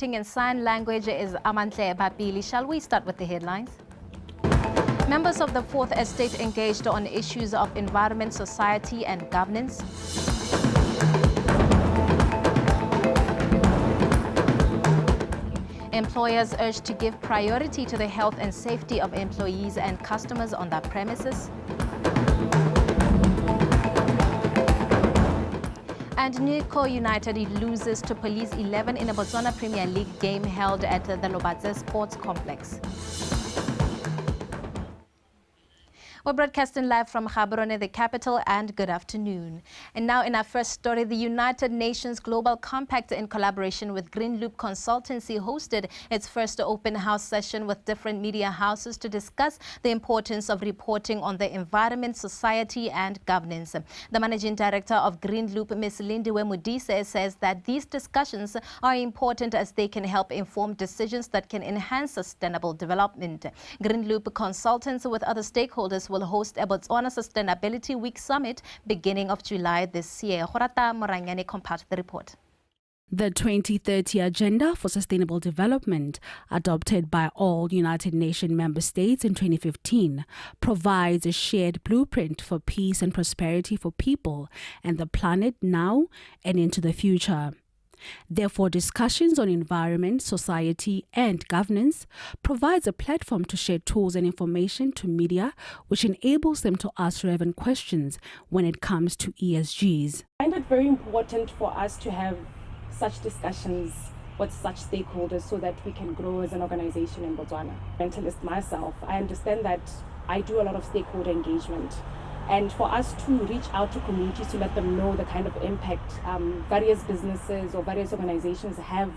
In sign language is Amantle Babili. Shall we start with the headlines? Members of the Fourth Estate engaged on issues of environment, society and governance. Employers urged to give priority to the health and safety of employees and customers on their premises. And Nico United loses to Police 11 in a BOTSWANA Premier League game held at the Lobatse Sports Complex. We're broadcasting live from Gaborone, the capital, and good afternoon. And now in our first story, the United Nations Global Compact in collaboration with Green Loop Consultancy hosted its first open house session with different media houses to discuss the importance of reporting on the environment, society and governance. The managing director of Green Loop, Ms. Lindiwe Modise, says that these discussions are important as they can help inform decisions that can enhance sustainable development. Green Loop Consultants with other stakeholders will host a BOTSWANA Sustainability Week Summit beginning of July this year. Horata Morangani compiled the report. The 2030 Agenda for Sustainable Development, adopted by all United Nations member states in 2015, provides a shared blueprint for peace and prosperity for people and the planet now and into the future. Therefore, discussions on environment, society and governance provides a platform to share tools and information to media, which enables them to ask relevant questions when it comes to ESGs. I find it very important for us to have such discussions with such stakeholders so that we can grow as an organization in Botswana. Mentalist myself, I understand that I do a lot of stakeholder engagement. And for us to reach out to communities to let them know the kind of impact various businesses or various organizations have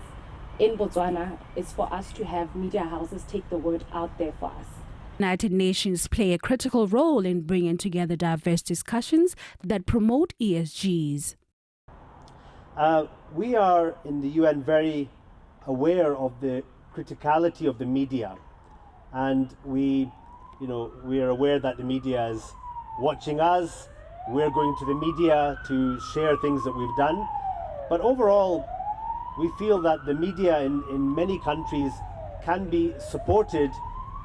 in Botswana is for us to have media houses take the word out there for us. United Nations play a critical role in bringing together diverse discussions that promote ESGs. We are in the UN very aware of the criticality of the media, and we are aware that the media is watching us. We're going to the media to share things that we've done. But overall, we feel that the media in many countries can be supported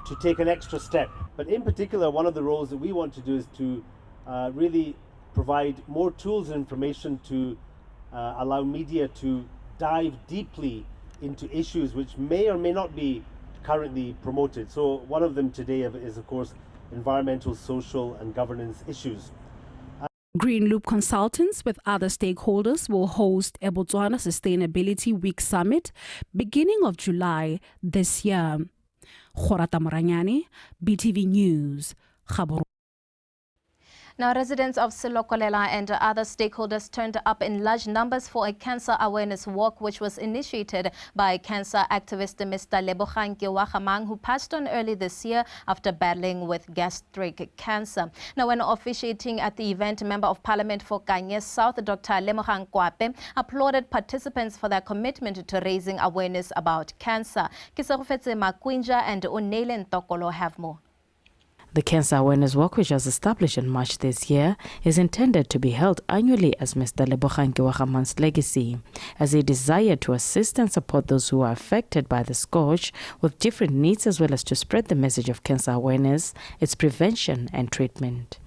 to take an extra step. But in particular, one of the roles that we want to do is to really provide more tools and information to allow media to dive deeply into issues which may or may not be currently promoted. So one of them today is, of course, environmental, social and governance issues. Green Loop Consultants with other stakeholders will host a BOTSWANA Sustainability Week Summit beginning of July this year. Horata Morangani, BTV News, Gaborone. Now, residents of Silokolela and other stakeholders turned up in large numbers for a cancer awareness walk, which was initiated by cancer activist Mr. Lebogang Kewagamang, who passed on early this year after battling with gastric cancer. Now, when officiating at the event, Member of Parliament for Kanye South, Dr. Lemogang Kwape, applauded participants for their commitment to raising awareness about cancer. Kisarufetse Makwinja and Onele Ntokolo have more. The Cancer Awareness Walk, which was established in March this year, is intended to be held annually as Mr. Lebogang Kewagamang's legacy, as he desired to assist and support those who are affected by the scourge with different needs, as well as to spread the message of cancer awareness, its prevention and treatment.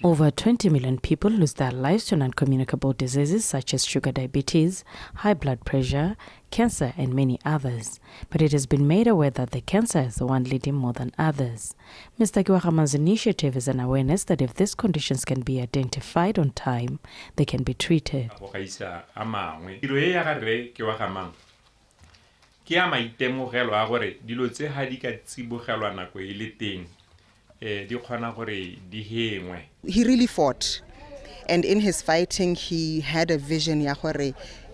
Over 20 million people lose their lives to non-communicable diseases such as sugar diabetes, high blood pressure, cancer and many others. But it has been made aware that the cancer is the one leading more than others. Mr. Kewagamang's initiative is an awareness that if these conditions can be identified on time, they can be treated. He really fought, and in his fighting he had a vision.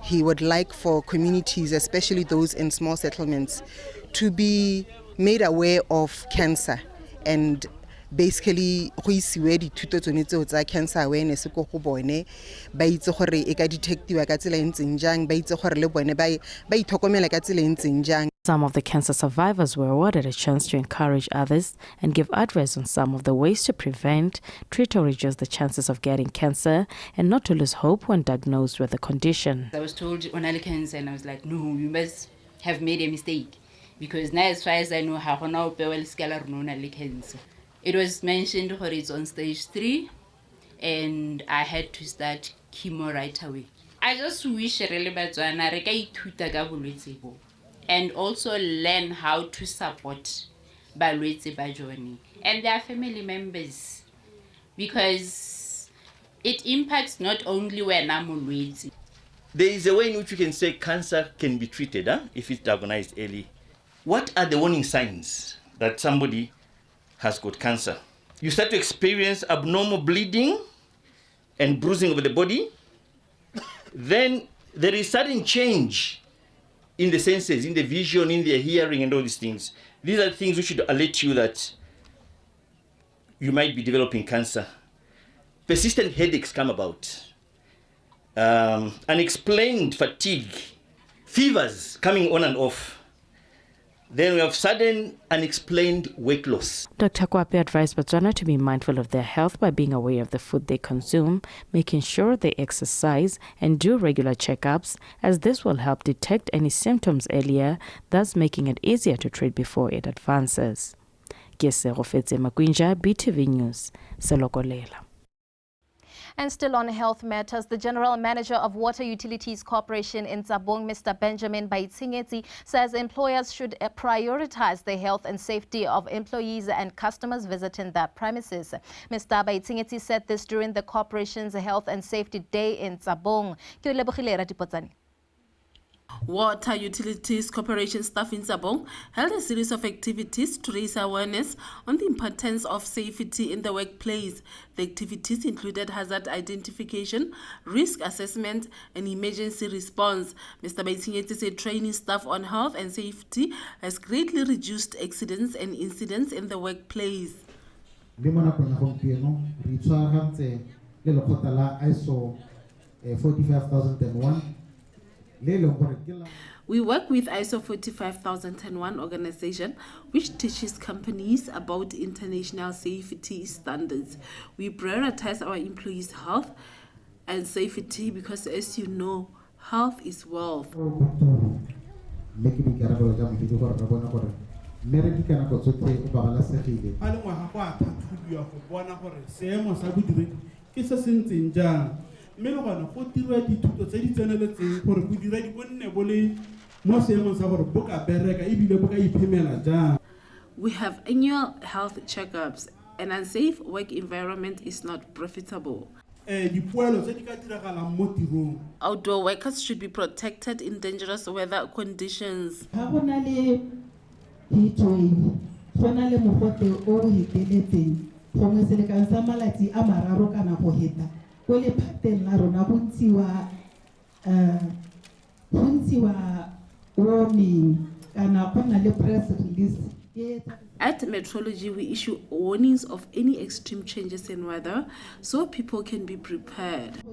He would like for communities, especially those in small settlements, to be made aware of cancer, and basically go isiwe dithuto tsone tseo tsa cancer awareness ko go bone ba itse gore e ka detectiwa ka tsela e ntseng jang, ba itse gore le bone ba itlhokomela ka tsela e ntseng jang. Some of the cancer survivors were awarded a chance to encourage others and give advice on some of the ways to prevent, treat or reduce the chances of getting cancer and not to lose hope when diagnosed with the condition. I was told on cancer and I was like, no, you must have made a mistake because now as far as I know, cancer. It was mentioned that it's on stage 3 and I had to start chemo right away. I just wish really BOTSWANA re ka ithuta ka bolwetse bo and also learn how to support balwetse ba jone and their family members because it impacts not only when I'm molwetse. There is a way in which we can say cancer can be treated if it's diagnosed early. What are the warning signs that somebody has got cancer? You start to experience abnormal bleeding and bruising of the body. Then there is sudden change in the senses, in the vision, in the hearing, and all these things. These are things which should alert you that you might be developing cancer. Persistent headaches come about. Unexplained fatigue, fevers coming on and off. Then we have sudden unexplained weight loss. Dr. Kwape advised BOTSWANA to be mindful of their health by being aware of the food they consume, making sure they exercise and do regular checkups, as this will help detect any symptoms earlier, thus making it easier to treat before it advances. BTV News, Selokolela. And still on health matters, the General Manager of Water Utilities Corporation in Tsabong, Mr. Benjamin Baitsingeti, says employers should prioritize the health and safety of employees and customers visiting their premises. Mr. Baitsingeti said this during the corporation's Health and Safety Day in Tsabong. Water Utilities Corporation staff in Tsabong held a series of activities to raise awareness on the importance of safety in the workplace. The activities included hazard identification, risk assessment, and emergency response. Mr. Baitsingeti said training staff on health and safety has greatly reduced accidents and incidents in the workplace. ISO 45001. We work with ISO 45001 organization, which teaches companies about international safety standards. We prioritize our employees' health and safety because, as you know, health is wealth. We have annual health checkups. An unsafe work environment is not profitable. Outdoor workers should be protected in dangerous weather conditions. At Metrology, we issue warnings of any extreme changes in weather so people can be prepared.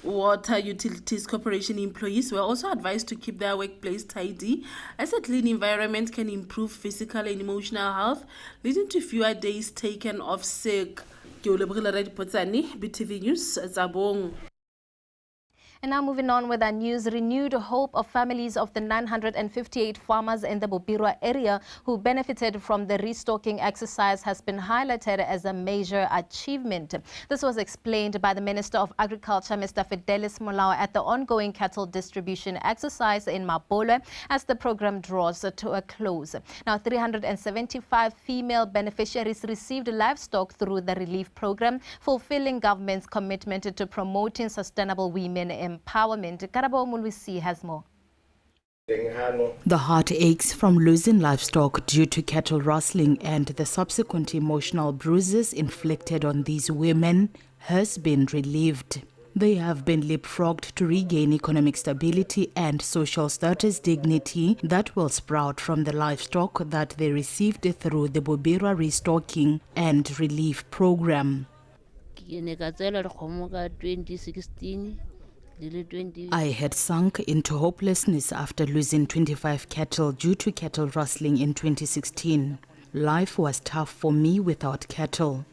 Water Utilities Corporation employees were also advised to keep their workplace tidy, as a clean environment can improve physical and emotional health, leading to fewer days taken off sick. BTV News, Tsabong. And now moving on with our news, renewed hope of families of the 958 farmers in the Bopirwa area who benefited from the restocking exercise has been highlighted as a major achievement. This was explained by the Minister of Agriculture, Mr. Fidelis Molao, at the ongoing cattle distribution exercise in Mapole as the program draws to a close. Now, 375 female beneficiaries received livestock through the relief program, fulfilling government's commitment to promoting sustainable women empowerment. Karabo Mulwisi has more. The heart aches from losing livestock due to cattle rustling and the subsequent emotional bruises inflicted on these women has been relieved. They have been leapfrogged to regain economic stability and social status dignity that will sprout from the livestock that they received through the Bobira restocking and relief program. I had sunk into hopelessness after losing 25 cattle due to cattle rustling in 2016. Life was tough for me without cattle.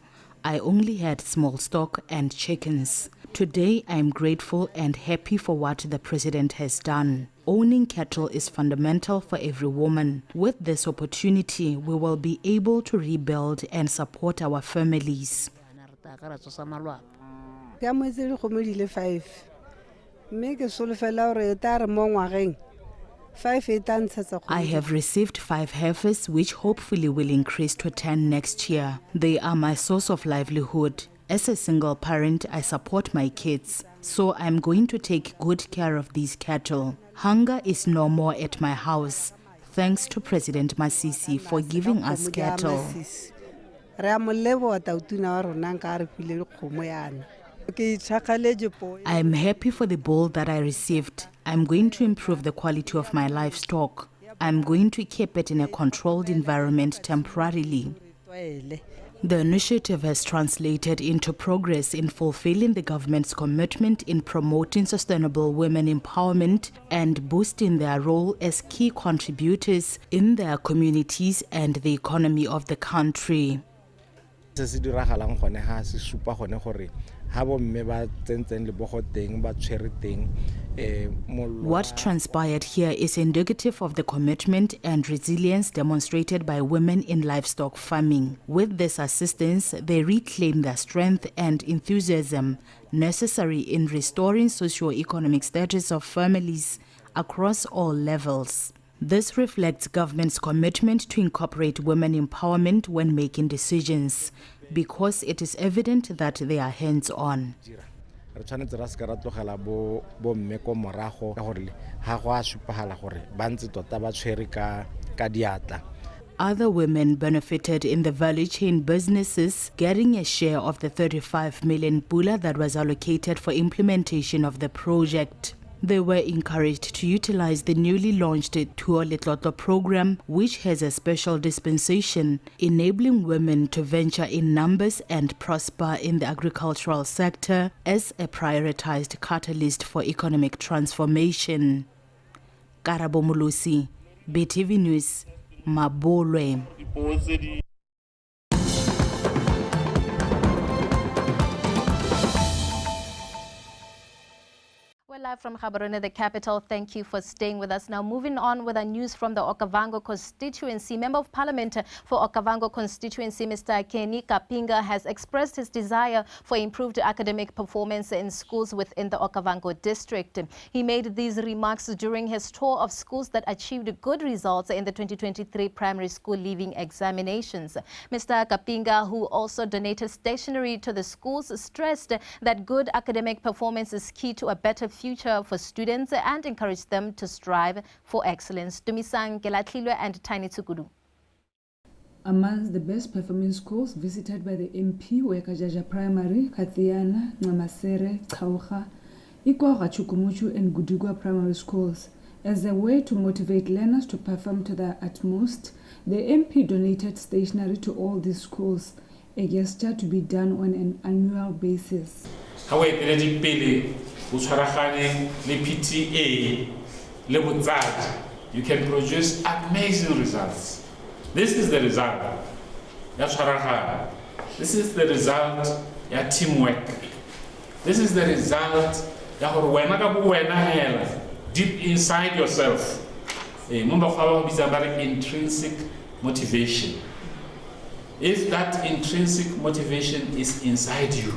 I only had small stock and chickens. Today, I am grateful and happy for what the president has done. Owning cattle is fundamental for every woman. With this opportunity, we will be able to rebuild and support our families. I have received 5 heifers, which hopefully will increase to 10 next year. They are my source of livelihood. As a single parent, I support my kids, so I'm going to take good care of these cattle. Hunger is no more at my house, thanks to President Masisi for giving us cattle. I am happy for the bull that I received. I'm going to improve the quality of my livestock. I'm going to keep it in a controlled environment temporarily. The initiative has translated into progress in fulfilling the government's commitment in promoting sustainable women empowerment and boosting their role as key contributors in their communities and the economy of the country. What transpired here is indicative of the commitment and resilience demonstrated by women in livestock farming. With this assistance, they reclaim their strength and enthusiasm necessary in restoring socio-economic status of families across all levels. This reflects government's commitment to incorporate women empowerment when making decisions, because it is evident that they are hands-on. Other women benefited in the value chain businesses, getting a share of the 35 million pula that was allocated for implementation of the project. They were encouraged to utilize the newly launched Tuo Letlotlo program, which has a special dispensation enabling women to venture in numbers and prosper in the agricultural sector as a prioritized catalyst for economic transformation. Karabo Mulusi, BTV News, Mabolwe. We're live from Gaborone, the capital. Thank you for staying with us. Now, moving on with our news from the Okavango constituency. Member of Parliament for Okavango constituency, Mr. Kenny Kapinga, has expressed his desire for improved academic performance in schools within the Okavango district. He made these remarks during his tour of schools that achieved good results in the 2023 primary school leaving examinations. Mr. Kapinga, who also donated stationery to the schools, stressed that good academic performance is key to a better future for students and encourage them to strive for excellence. Dumisang Gelatlilwe and Tiny Tsukudu. Amongst the best performing schools visited by the MP were Kajaja Primary, Kathiana, Namasere, Kaucha, Ikwa Chukumuchu and Gudugwa primary schools. As a way to motivate learners to perform to their utmost, the MP donated stationery to all these schools, a gesture to be done on an annual basis. You can produce amazing results. This is the result. This is the result of teamwork. This is the result of deep inside yourself. Intrinsic motivation. If that intrinsic motivation is inside you,